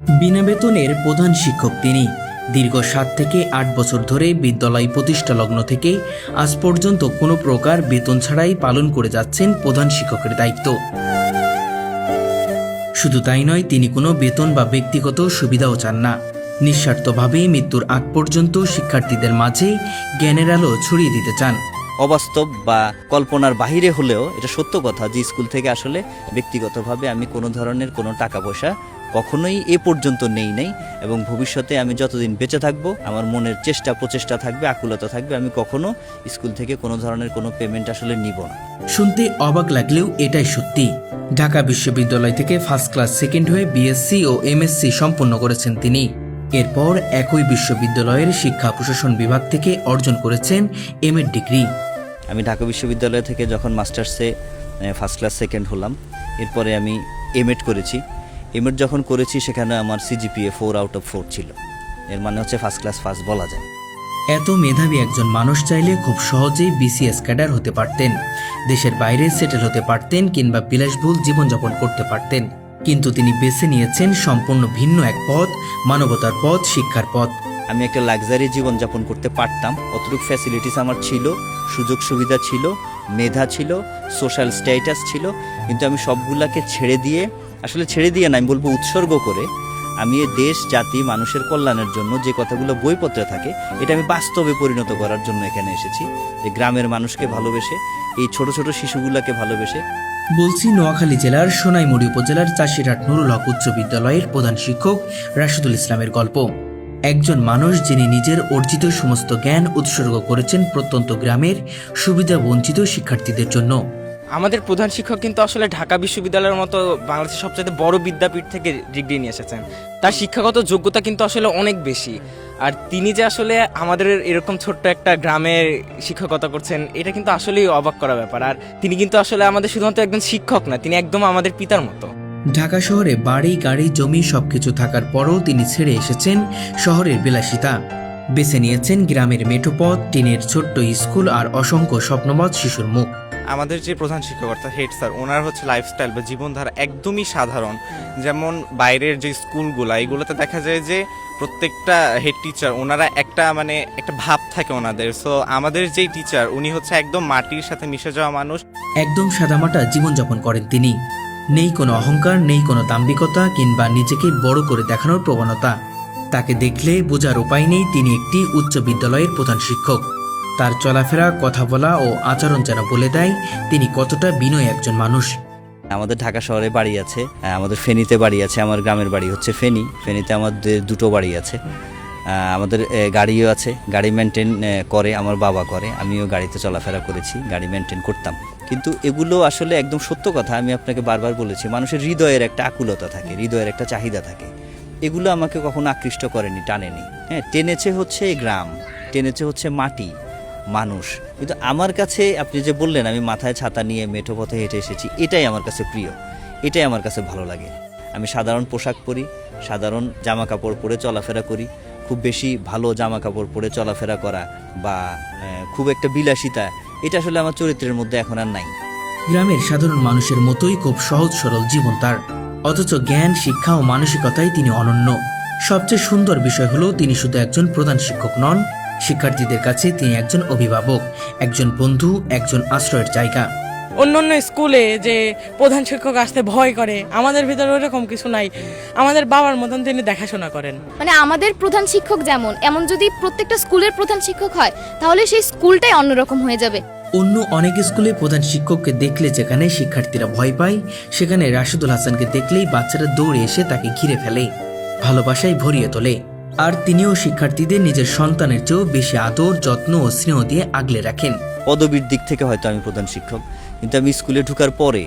বিনা বেতনের প্রধান শিক্ষক তিনি। দীর্ঘ 7 থেকে 8 বছর ধরে বিদ্যালয় প্রতিষ্ঠা লগ্ন থেকে আজ পর্যন্ত কোনো প্রকার বেতন ছাড়াই পালন করে যাচ্ছেন প্রধান শিক্ষকের দায়িত্ব। শুধু তাই নয়, তিনি কোনো বেতন বা ব্যক্তিগত সুবিধাও চান না। নিঃস্বার্থভাবে মৃত্যুর আগ পর্যন্ত শিক্ষার্থীদের মাঝে জ্ঞানের আলো ছড়িয়ে দিতে চান। অবাস্তব বা কল্পনার বাহিরে হলেও এটা সত্য কথা যে স্কুল থেকে আসলে ব্যক্তিগতভাবে আমি কোনো ধরনের কোনো টাকা পয়সা কখনোই এ পর্যন্ত নেই নাই, এবং ভবিষ্যতে আমি যতদিন বেঁচে থাকবো আমার মনের প্রচেষ্টা থাকবে, আকুলতা থাকবে, আমি কখনো স্কুল থেকে কোনো ধরনের কোনো পেমেন্ট আসলে নিব না। শুনতে অবাক লাগলেও এটাই সত্যি। ঢাকা বিশ্ববিদ্যালয় থেকে ফার্স্ট ক্লাস সেকেন্ড হয়ে বিএসসি ও এমএসসি সম্পন্ন করেছেন তিনি। এরপর একই বিশ্ববিদ্যালয়ের শিক্ষা প্রশাসন বিভাগ থেকে অর্জন করেছেন এমএড ডিগ্রি। আমি ঢাকা বিশ্ববিদ্যালয় থেকে যখন মাস্টার্সে ফার্স্ট ক্লাস সেকেন্ড হলাম, এরপরে আমি এমএড করেছি। এমএড যখন করেছি সেখানে আমার সিজিপিএ 4/4 ছিল। এর মানে হচ্ছে ফার্স্ট ক্লাস ফার্স্ট বলা যায়। এত মেধাবী একজন মানুষ চাইলে খুব সহজেই বিসিএস ক্যাডার হতে পারতেন, দেশের বাইরে সেটেল হতে পারতেন, কিংবা বিলাসবহুল জীবনযাপন করতে পারতেন। কিন্তু তিনি বেছে নিয়েছেন সম্পূর্ণ ভিন্ন এক পথ, মানবতার পথ, শিক্ষার পথ। আমি একটা লাক্সারি জীবনযাপন করতে পারতাম, অতটুকু ফ্যাসিলিটিস আমার ছিল, সুযোগ সুবিধা ছিল, মেধা ছিল, সোশ্যাল স্ট্যাটাস ছিল, কিন্তু আমি সবগুলাকে ছেড়ে দিয়ে না, আমি বলবো উৎসর্গ করে আমি দেশ জাতি মানুষের কল্যাণের জন্য যে কথাগুলো বইপত্রে থাকে এটা আমি বাস্তবে পরিণত করার জন্য এখানে এসেছি। যে গ্রামের মানুষকে ভালোবেসে, এই ছোট ছোট শিশুগুলাকে ভালোবেসে। বলছি নোয়াখালী জেলার সোনাইমুড়ি উপজেলার চাষিরহাট নুরুল হক উচ্চ বিদ্যালয়ের প্রধান শিক্ষক রাশেদুল ইসলামের গল্প। একজন মানুষ যিনি নিজের অর্জিত সমস্ত জ্ঞান উৎসর্গ করেছেন প্রত্যন্ত গ্রামের সুবিধা বঞ্চিত শিক্ষার্থীদের জন্য। আমাদের প্রধান শিক্ষক কিন্তু আসলে ঢাকা বিশ্ববিদ্যালয়ের মতো বাংলাদেশের সবচেয়ে বড় বিদ্যাপীঠ থেকে ডিগ্রি নিয়ে এসেছেন। তার শিক্ষাগত যোগ্যতা কিন্তু আসলে অনেক বেশি। আর তিনি যে আসলে আমাদের এরকম ছোট্ট একটা গ্রামের শিক্ষকতা করছেন, এটা কিন্তু আসলেই অবাক করা ব্যাপার। আর তিনি কিন্তু আসলে আমাদের শুধুমাত্র একজন শিক্ষক না, তিনি একদম আমাদের পিতার মতো। ঢাকা শহরে বাড়ি, গাড়ি, জমি সবকিছু থাকার পরও তিনি ছেড়ে এসেছেন শহরের বিলাসিতা। বেছে নিয়েছেন গ্রামের মেঠোপথ, টিনের ছোট্ট স্কুল আর অসংখ্য স্বপ্নবৎ শিশুর মুখ। আমাদের যে প্রধান শিক্ষক অর্থাৎ হেড স্যার, ওনার হচ্ছে লাইফস্টাইল বা জীবনধারা একদমই সাধারণ। যেমন বাইরের যে স্কুলগুলো, এগুলোতে দেখা যায় যে প্রত্যেকটা হেড টিচার ওনারা একটা ভাব থাকে ওনাদের। সো আমাদের যেই টিচার, উনি হচ্ছে একদম মাটির সাথে মিশে যাওয়া মানুষ। একদম সাদামাটা জীবনযাপন করেন তিনি। নেই কোনো অহংকার, নেই কোনো দাম্ভিকতা কিংবা নিজেকে বড় করে দেখানোর প্রবণতা। তাকে দেখলে বোঝার উপায় নেই তিনি একটি উচ্চ বিদ্যালয়ের প্রধান শিক্ষক। তার চলাফেরা, কথা বলা ও আচরণ যেন বলে দেয় তিনি কতটা বিনয়ী একজন মানুষ। আমাদের ঢাকা শহরে বাড়ি আছে, আমাদের ফেনীতে বাড়ি আছে, আমার গ্রামের বাড়ি হচ্ছে ফেনীতে আমাদের 2টো বাড়ি আছে। আমাদের গাড়িও আছে, গাড়ি মেনটেন করে আমার বাবা করে, আমিও গাড়িতে চলাফেরা করেছি, গাড়ি মেনটেন করতাম। কিন্তু এগুলো আসলে একদম সত্য কথা, আমি আপনাকে বারবার বলেছি, মানুষের হৃদয়ের একটা আকুলতা থাকে, হৃদয়ের একটা চাহিদা থাকে। এগুলো আমাকে কখনো আকৃষ্ট করেনি, টানেনি। হ্যাঁ, টেনেছে হচ্ছে গ্রাম, টেনেছে হচ্ছে মাটি, মানুষ। কিন্তু আমার কাছে আপনি যে বললেন আমি মাথায় ছাতা নিয়ে মেঠো পথে হেঁটে এসেছি, এটাই আমার কাছে প্রিয়, এটাই আমার কাছে ভালো লাগে। আমি সাধারণ পোশাক পরি, সাধারণ জামা কাপড় পরে চলাফেরা করি। খুব বেশি ভালো জামা কাপড় পরে চলাফেরা করা বা খুব একটা বিলাসিতা, এটা আসলে আমার চরিত্রের মধ্যে এখন আর নাই। গ্রামের সাধারণ মানুষের মতোই খুব সহজ সরল জীবন তার, অথচ জ্ঞান, শিক্ষা ও মানসিকতায় তিনি অনন্য। সবচেয়ে সুন্দর বিষয় হলো তিনি শুধু একজন প্রধান শিক্ষক নন, শিক্ষার্থীদের কাছে তিনি একজন অভিভাবক, একজন বন্ধু, একজন আশ্রয়ের জায়গা। অন্যান্য স্কুলে যে প্রধান শিক্ষক আসতে ভয় করে, আমাদের ভিতরে ওরকম কিছু নাই। আমাদের বাবার মতন তিনি দেখাশোনা করেন। আমাদের প্রধান শিক্ষক এমন যদি প্রত্যেকটা স্কুলের প্রধান শিক্ষক হয়, তাহলে সেই স্কুলটাই অন্যরকম হয়ে যাবে। অন্য অনেক স্কুলে প্রধান শিক্ষককে দেখলে যেখানে শিক্ষার্থীরা ভয় পায়, সেখানে রাশেদুল হাসানকে দেখলেই বাচ্চারা দৌড়ে এসে তাকে ঘিরে ফেলে, ভালোবাসায় ভরিয়ে তোলে। আর তিনিও শিক্ষার্থীদের নিজের সন্তানের চেয়েও বেশি আদর, যত্ন ও স্নেহ দিয়ে আগলে রাখেন। পদবীর দিক থেকে হয়তো আমি প্রধান শিক্ষক, কিন্তু আমি স্কুলে ঢুকার পরে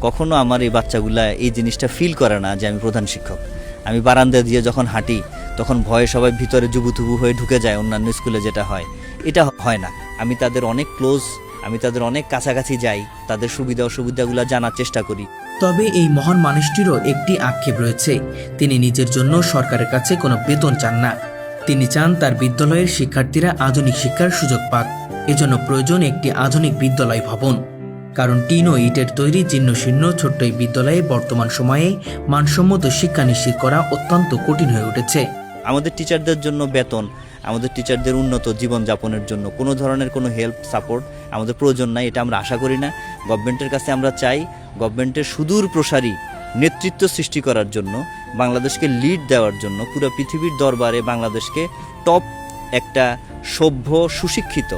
কখনো আমার এই বাচ্চাগুলা এই জিনিসটা ফিল করে না যে আমি প্রধান শিক্ষক। আমি বারান্দা দিয়ে যখন হাঁটি তখন ভয়ে সবাই ভিতরে জুবুথুবু হয়ে ঢুকে যায়, অন্যান্য স্কুলে যেটা হয়, এটা হয় না। আমি তাদের অনেক ক্লোজ, আমি তাদের অনেক কাছাকাছি যাই, তাদের সুবিধা অসুবিধাগুলো জানার চেষ্টা করি। তবে এই মহান মানুষটিরও একটি আক্ষেপ রয়েছে, তিনি নিজের জন্য সরকারের কাছে কোনো বেতন চান না। তিনি চান তার বিদ্যালয়ের শিক্ষার্থীরা আধুনিক শিক্ষার সুযোগ পাক। এজন্য প্রয়োজন একটি আধুনিক বিদ্যালয় ভবন। কারণ টিন ও ইটের তৈরি জীর্ণশীর্ণ ছোট্ট এই বিদ্যালয়ে বর্তমান সময়ে মানসম্মত শিক্ষা নিশ্চিত করা অত্যন্ত কঠিন হয়ে উঠেছে। আমাদের টিচারদের জন্য বেতন, আমাদের টিচারদের উন্নত জীবনযাপনের জন্য কোনো ধরনের কোনো হেল্প সাপোর্ট আমাদের প্রয়োজন নাই, এটা আমরা আশা করি না। গভর্নমেন্টের কাছে আমরা চাই গভর্নমেন্টের সুদূর প্রসারী নেতৃত্ব সৃষ্টি করার জন্য, বাংলাদেশকে লিড দেওয়ার জন্য, পুরো পৃথিবীর দরবারে বাংলাদেশকে টপ একটা সভ্য সুশিক্ষিত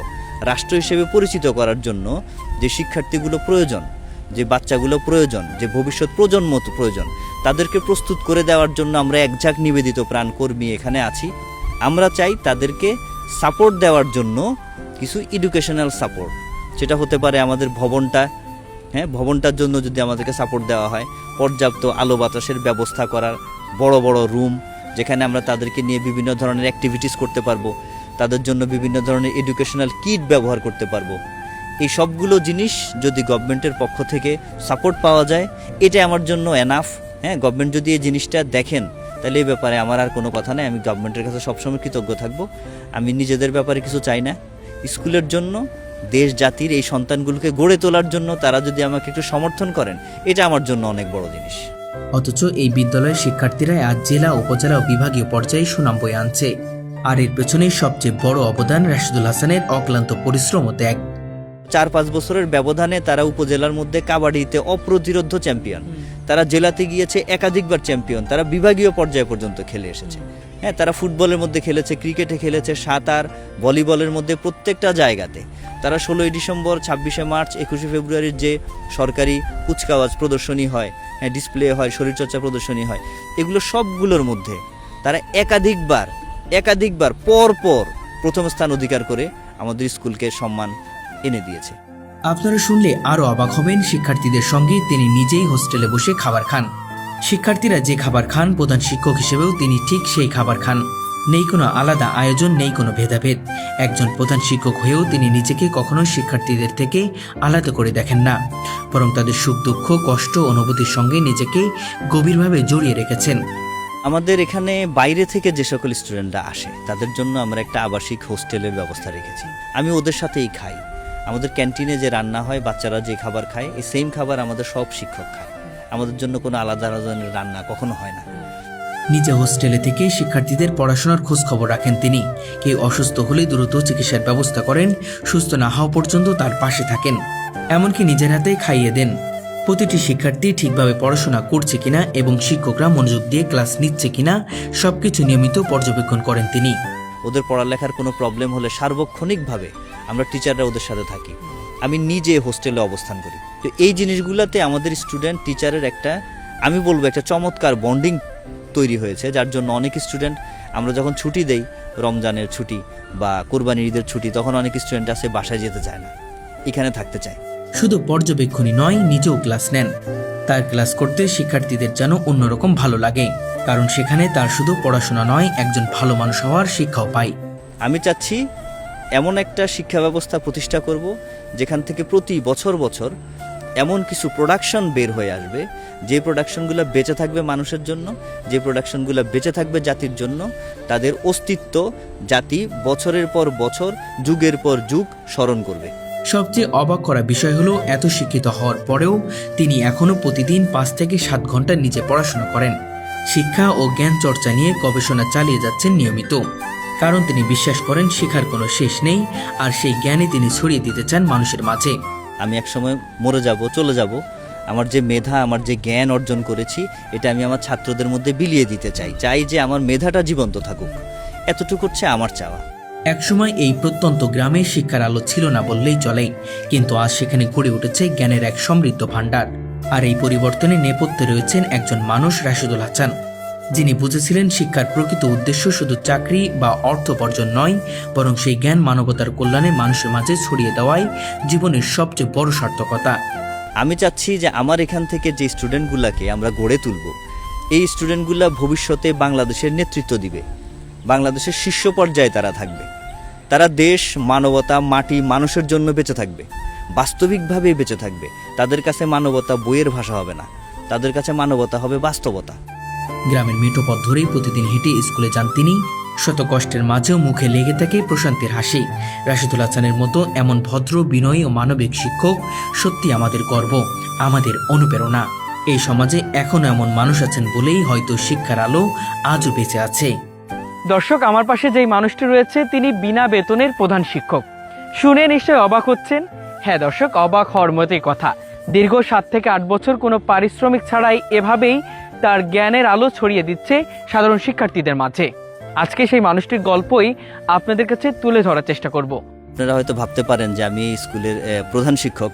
রাষ্ট্র হিসেবে পরিচিত করার জন্য যে শিক্ষার্থীগুলো প্রয়োজন, যে বাচ্চাগুলো প্রয়োজন, যে ভবিষ্যৎ প্রজন্ম প্রয়োজন, তাদেরকে প্রস্তুত করে দেওয়ার জন্য আমরা একঝাঁক নিবেদিত প্রাণ কর্মী এখানে আছি। আমরা চাই তাদেরকে সাপোর্ট দেওয়ার জন্য কিছু এডুকেশনাল সাপোর্ট, সেটা হতে পারে আমাদের ভবনটা, ভবনটার জন্য যদি আমাদেরকে সাপোর্ট দেওয়া হয়, পর্যাপ্ত আলো বাতাসের ব্যবস্থা করার বড় বড় রুম যেখানে আমরা তাদেরকে নিয়ে বিভিন্ন ধরনের অ্যাক্টিভিটিস করতে পারবো, তাদের জন্য বিভিন্ন ধরনের এডুকেশনাল কিট ব্যবহার করতে পারবো। এই সবগুলো জিনিস যদি গভর্নমেন্টের পক্ষ থেকে সাপোর্ট পাওয়া যায়, এটা আমার জন্য এনাফ। গভর্নমেন্ট যদি এই জিনিসটা দেখেন তাহলে এই ব্যাপারে আমার আর কোনো কথা নেই, আমি গভর্নমেন্টের কাছে সবসময় কৃতজ্ঞ থাকবো। আমি নিজেদের ব্যাপারে কিছু চাই না, স্কুলের জন্য, দেশ জাতির এই সন্তানগুলোকে গড়ে তোলার জন্য তারা যদি আমাকে একটু সমর্থন করেন, এটা আমার জন্য অনেক বড় জিনিস। অথচ এই বিদ্যালয়ের শিক্ষার্থীরা আজ জেলা, উপজেলা ও বিভাগীয় পর্যায়ে সুনাম বয়ে আনছে। আর এর পেছনে সবচেয়ে বড় অবদান রাশিদুল হাসানের অক্লান্ত পরিশ্রম ও ত্যাগ। 4-5 বছরের ব্যবধানে তারা উপজেলার মধ্যে কাবাডিতে অপ্রতিরোধ্য চ্যাম্পিয়ন, তারা জেলাতে গিয়েছে একাধিকবার চ্যাম্পিয়ন, তারা বিভাগীয় পর্যায় পর্যন্ত খেলে এসেছে। তারা ফুটবলের মধ্যে খেলেছে, ক্রিকেটে খেলেছে, সাঁতার, ভলিবলের মধ্যে প্রত্যেকটা জায়গাতে। তারা 16ই ডিসেম্বর, 26শে মার্চ, 21শে ফেব্রুয়ারির যে সরকারি কুচকাওয়াজ প্রদর্শনী হয়, ডিসপ্লে হয়, শরীরচর্চা প্রদর্শনী হয়, এগুলো সবগুলোর মধ্যে তারা একাধিকবার পর প্রথম স্থান অধিকার করে আমাদের স্কুলকে সম্মান এনে দিয়েছে। আপনারা শুনলে আরো অবাক হবেন, শিক্ষার্থীদের সঙ্গে তিনি নিজেই হোস্টেলে বসে খাবার খান। শিক্ষার্থীরা যে খাবার খান, প্রধান শিক্ষক হিসেবেও তিনি ঠিক সেই খাবার খান। নেই কোনো আলাদা আয়োজন, নেই কোনো ভেদাভেদ। একজন প্রধান শিক্ষক হয়েও তিনি নিজেকে কখনো শিক্ষার্থীদের থেকে আলাদা করে দেখেন না, বরং তাদের সুখ দুঃখ, কষ্ট, অনুভূতির সঙ্গে নিজেকে গভীরভাবে জড়িয়ে রেখেছেন। আমাদের এখানে বাইরে থেকে যে সকল স্টুডেন্টরা আসে তাদের জন্য আমরা একটা আবাসিক হোস্টেলের ব্যবস্থা রেখেছি। আমি ওদের সাথেই খাই। আমাদের ক্যান্টিনে যে রান্না হয়, বাচ্চারা যে খাবার খায়, এই সেম খাবার আমাদের সব শিক্ষক খায়। আমাদের জন্য কোনো আলাদা ধরনের রান্না কখনো হয় না। নিজে হোস্টেলে থেকে শিক্ষার্থীদের পড়াশোনার খোঁজ খবর রাখেন তিনি। কেউ অসুস্থ হলে দ্রুত চিকিৎসার ব্যবস্থা করেন, সুস্থ না হওয়া পর্যন্ত তার পাশে থাকেন, এমনকি নিজের হাতে খাইয়ে দেন। প্রতিটি শিক্ষার্থী ঠিকভাবে পড়াশোনা করছে কিনা এবং শিক্ষকরা মনোযোগ দিয়ে ক্লাস নিচ্ছে কিনা সবকিছু নিয়মিত পর্যবেক্ষণ করেন তিনি। ওদের পড়ালেখার কোনো প্রবলেম হলে সার্বক্ষণিকভাবে আমরা টিচাররা ওদের সাথে থাকি। আমি নিজে হোস্টেলে অবস্থান করি। তো এই জিনিসগুলোতে আমাদের স্টুডেন্ট টিচারের একটা, আমি বলবো, একটা চমৎকার বন্ডিং তৈরি হয়েছে, যার জন্য অনেক স্টুডেন্ট, আমরা যখন ছুটি দেই, রমজানের ছুটি বা কোরবানির ঈদের ছুটি, তখন অনেক স্টুডেন্ট আছে বাসায় যেতে চায় না, এখানে থাকতে চায়। শুধু পর্যবেক্ষণই নয়, নিজেও ক্লাস নেন। তার ক্লাস করতে শিক্ষার্থীদের যেন অন্যরকম ভালো লাগে, কারণ সেখানে তার শুধু পড়াশোনা নয়, একজন ভালো মানুষ হওয়ার শিক্ষাও পায়। আমি চাচ্ছি এমন একটা শিক্ষা ব্যবস্থা প্রতিষ্ঠা করব যেখান থেকে প্রতি বছর এমন কিছু প্রোডাকশন বের হয়ে আসবে, যে প্রোডাকশনগুলো বেঁচে থাকবে মানুষের জন্য, যে প্রোডাকশনগুলো বেঁচে থাকবে জাতির জন্য, তাদের অস্তিত্ব জাতি বছরের পর বছর, যুগের পর যুগ স্মরণ করবে। সবচেয়ে অবাক করা বিষয় হলো, এত শিক্ষিত হওয়ার পরেও তিনি এখনো প্রতিদিন 5 থেকে 7 ঘন্টা নিজে পড়াশোনা করেন। শিক্ষা ও জ্ঞান চর্চা নিয়ে গবেষণা চালিয়ে যাচ্ছেন নিয়মিত, কারণ তিনি বিশ্বাস করেন শেখার কোনো শেষ নেই, আর সেই জ্ঞানই তিনি ছড়িয়ে দিতে চান মানুষের মাঝে। আমি একসময় মরে যাব, চলে যাব, আমার যে মেধা, আমার যে জ্ঞান অর্জন করেছি, এটা আমি আমার ছাত্রদের মধ্যে বিলিয়ে দিতে চাই যে আমার মেধাটা জীবন্ত থাকুক। এতটুকু হচ্ছে আমার চাওয়া। একসময় এই প্রত্যন্ত গ্রামে শিক্ষার আলো ছিল না বললেই চলে, কিন্তু আজ সেখানে গড়ে উঠেছে জ্ঞানের এক সমৃদ্ধ ভাণ্ডার। আর এই পরিবর্তনে নেপথ্যে রয়েছেন একজন মানুষ, রাশিদুল হাসান, যিনি বুঝেছিলেন শিক্ষার প্রকৃত উদ্দেশ্য শুধু চাকরি বা অর্থ উপার্জন নয়, বরং সেই জ্ঞান মানবতার কল্যাণে মানুষের মাঝে ছড়িয়ে দেওয়াই জীবনের সবচেয়ে বড় সার্থকতা। আমি চাচ্ছি যে আমার এখান থেকে যে স্টুডেন্টগুলোকে আমরা গড়ে তুলব, এই স্টুডেন্টগুলা ভবিষ্যতে বাংলাদেশের নেতৃত্ব দিবে, বাংলাদেশের শীর্ষ পর্যায়ে তারা থাকবে। তারা দেশ, মানবতা, মাটি, মানুষের জন্য বেঁচে থাকবে, বাস্তবিকভাবে বেঁচে থাকবে। তাদের কাছে মানবতা বইয়ের ভাষা হবে না, তাদের কাছে মানবতা হবে বাস্তবতা। গ্রামের মেঠো পথ ধরেই প্রতিদিন হেঁটে স্কুলে যান তিনি। শত কষ্টের মাঝেও মুখে লেগে থাকে প্রশান্তির হাসি। রাশিদুল হাসানের মতো এমন ভদ্র, বিনয়ী ও মানবিক শিক্ষক সত্যি আমাদের গর্ব, আমাদের অনুপ্রেরণা। এই সমাজে এখনও এমন মানুষ আছেন বলেই হয়তো শিক্ষার আলো আজও বেঁচে আছে। দর্শক, আমার পাশে যেই মানুষটি রয়েছে তিনি বিনা বেতনের প্রধান শিক্ষক। শুনে নিশ্চয়ই অবাক হচ্ছেন। হ্যাঁ দর্শক, অবাক হওয়ার মতোই কথা। দীর্ঘ 7 থেকে 8 বছর কোনো পারিশ্রমিক ছাড়াই এভাবেই তার জ্ঞানের আলো ছড়িয়ে দিচ্ছে সাধারণ শিক্ষার্থীদের মাঝে। আজকে সেই মানুষটির গল্পই আপনাদের কাছে তুলে ধরার চেষ্টা করব। আপনারা হয়তো ভাবতে পারেন যে আমি এই স্কুলের প্রধান শিক্ষক,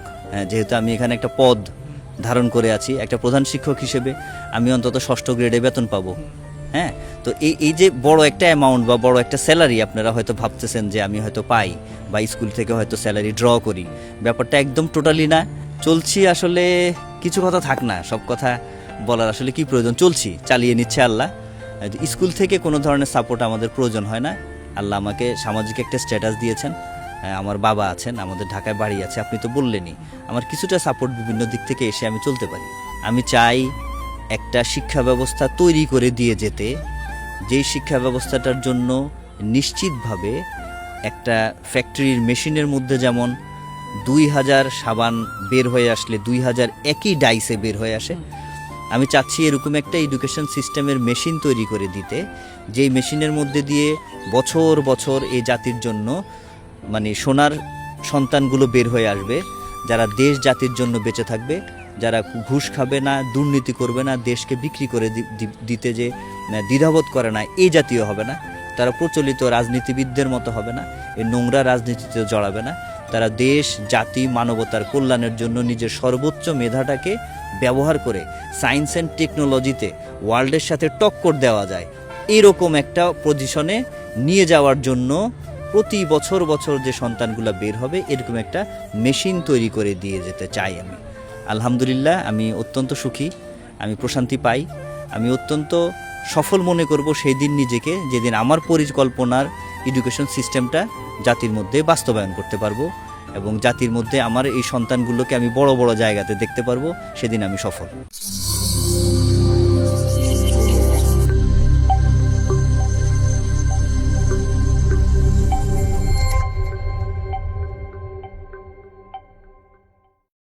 যেহেতু আমি এখানে একটা পদ ধারণ করে আছি, একটা প্রধান শিক্ষক হিসেবে আমি অন্তত 6ষ্ঠ গ্রেডে বেতন পাবো। হ্যাঁ, তো এই যে বড় একটা অ্যামাউন্ট বা বড় একটা স্যালারি আপনারা হয়তো ভাবতেছেন যে আমি হয়তো পাই বা স্কুল থেকে হয়তো স্যালারি ড্র করি, ব্যাপারটা একদম টোটালি না। চলছি, আসলে কিছু কথা থাক না, সব কথা বলার আসলে কি প্রয়োজন, চলছি, চালিয়ে নিচ্ছে আল্লাহ। স্কুল থেকে কোনো ধরনের সাপোর্ট আমাদের প্রয়োজন হয় না। আল্লাহ আমাকে সামাজিক একটা স্ট্যাটাস দিয়েছেন, আমার বাবা আছেন, আমাদের ঢাকায় বাড়ি আছে, আপনি তো বললেনই, আমার কিছুটা সাপোর্ট বিভিন্ন দিক থেকে এসে আমি চলতে পারি। আমি চাই একটা শিক্ষা ব্যবস্থা তৈরি করে দিয়ে যেতে, যেই শিক্ষা ব্যবস্থাটার জন্য নিশ্চিতভাবে একটা ফ্যাক্টরির মেশিনের মধ্যে যেমন 2000 সাবান বের হয়ে আসলে 2000 একই ডাইসে বের হয়ে আসে, আমি চাচ্ছি এরকম একটা এডুকেশন সিস্টেমের মেশিন তৈরি করে দিতে, যেই মেশিনের মধ্যে দিয়ে বছর বছর এই জাতির জন্য মানে সোনার সন্তানগুলো বের হয়ে আসবে, যারা দেশ জাতির জন্য বেঁচে থাকবে, যারা ঘুষ খাবে না, দুর্নীতি করবে না, দেশকে বিক্রি করে দিতে যে দ্বিধাবোধ করে না, এই জাতীয় হবে না। তারা প্রচলিত রাজনীতিবিদদের মতো হবে না, এই নোংরা রাজনীতিতে জড়াবে না। তারা দেশ, জাতি, মানবতার কল্যাণের জন্য নিজের সর্বোচ্চ মেধাটাকে ব্যবহার করে সায়েন্স অ্যান্ড টেকনোলজিতে ওয়ার্ল্ডের সাথে টক্কর দেওয়া যায়, এরকম একটা পজিশনে নিয়ে যাওয়ার জন্য প্রতি বছর বছর যে সন্তানগুলো বের হবে এরকম একটা মেশিন তৈরি করে দিয়ে যেতে চাই আমি। আলহামদুলিল্লাহ, আমি অত্যন্ত সুখী, আমি প্রশান্তি পাই, আমি অত্যন্ত সফল মনে করব সেই দিন নিজেকে, যেদিন আমার পরিকল্পনার এডুকেশন সিস্টেমটা জাতির মধ্যে বাস্তবায়ন করতে পারবো এবং জাতির মধ্যে আমার এই সন্তানগুলোকে আমি বড় বড় জায়গাতে দেখতে পারবো, সেদিন আমি সফল।